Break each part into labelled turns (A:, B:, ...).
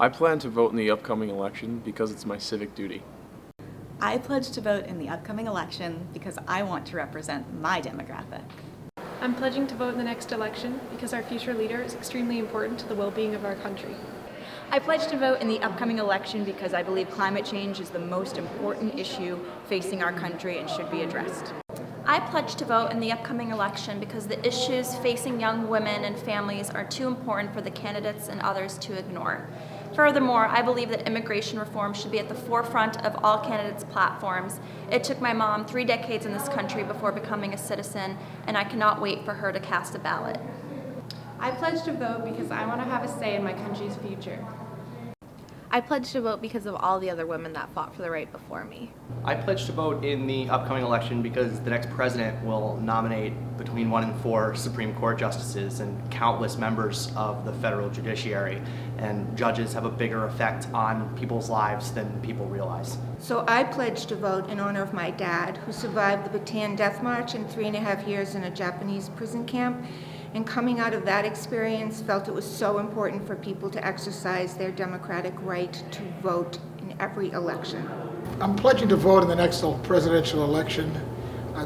A: I plan to vote in the upcoming election because it's my civic duty.
B: I pledge to vote in the upcoming election because I want to represent my demographic.
C: I'm pledging to vote in the next election because our future leader is extremely important to the well-being of our country.
D: I pledge to vote in the upcoming election because I believe climate change is the most important issue facing our country and should be addressed.
E: I pledge to vote in the upcoming election because the issues facing young women and families are too important for the candidates and others to ignore. Furthermore, I believe that immigration reform should be at the forefront of all candidates' platforms. It took my mom 3 decades in this country before becoming a citizen, and I cannot wait for her to cast a ballot.
C: I pledge to vote because I want to have a say in my country's future.
F: I pledge to vote because of all the other women that fought for the right before me.
G: I pledge to vote in the upcoming election because the next president will nominate between 1 and 4 Supreme Court justices and countless members of the federal judiciary, and judges have a bigger effect on people's lives than people realize.
H: So I pledge to vote in honor of my dad, who survived the Bataan Death March and 3.5 years in a Japanese prison camp, and coming out of that experience felt it was so important for people to exercise their democratic right to vote in every election.
I: I'm pledging to vote in the next presidential election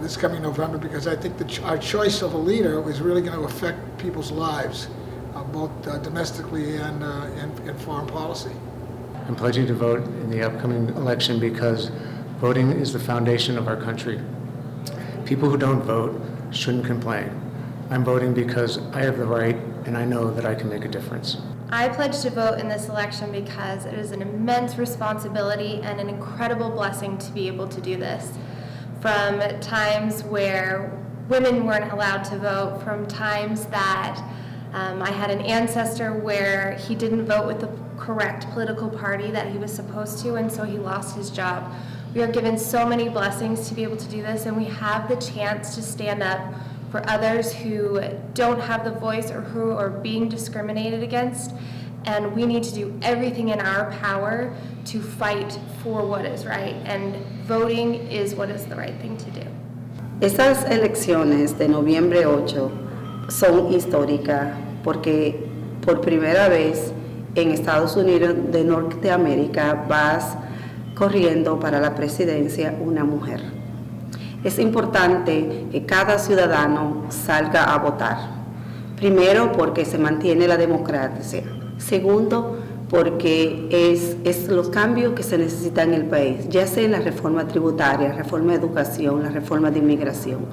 I: this coming November because I think our choice of a leader is really going to affect people's lives, both domestically and in foreign policy.
J: I'm pledging to vote in the upcoming election because voting is the foundation of our country. People who don't vote shouldn't complain. I'm voting because I have the right and I know that I can make a difference.
K: I pledge to vote in this election because it is an immense responsibility and an incredible blessing to be able to do this. From times where women weren't allowed to vote, from times that I had an ancestor where he didn't vote with the correct political party that he was supposed to, and so he lost his job. We are given so many blessings to be able to do this, and we have the chance to stand up for others who don't have the voice or who are being discriminated against, and we need to do everything in our power to fight for what is right, and voting is what is the right thing to do.
L: Esas elecciones de noviembre 8 son históricas porque por primera vez en Estados Unidos de Norteamérica vas corriendo para la presidencia una mujer. Es importante que cada ciudadano salga a votar. Primero, porque se mantiene la democracia. Segundo, porque es los cambios que se necesitan en el país, ya sea en la reforma tributaria, reforma de educación, la reforma de inmigración.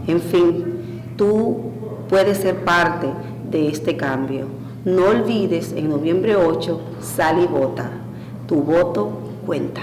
L: En fin, tú puedes ser parte de este cambio. No olvides, en noviembre 8, sal y vota. Tu voto cuenta.